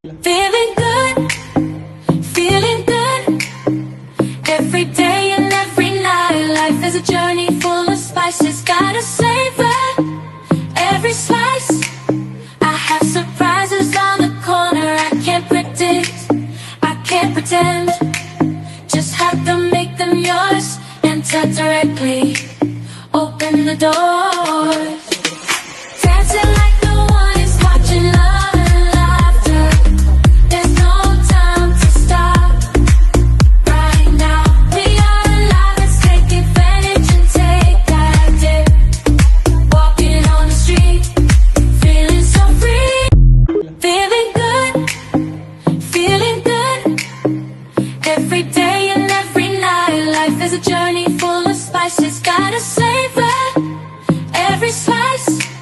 Feeling good, feeling good. Every day and every night, life is a journey full of spices. Gotta savor every slice. I have surprises on the corner I can't predict, I can't pretend. Just have to make them yours. Enter directly, open the door. Dancing like no one is watching, love and laughter. There's no time to stop right now. We are alive, let's take advantage and take that dip. Walking on the street, feeling so free. Feeling good, feeling good. Every day and every night, life is a journey full of spices. Gotta savor every slice.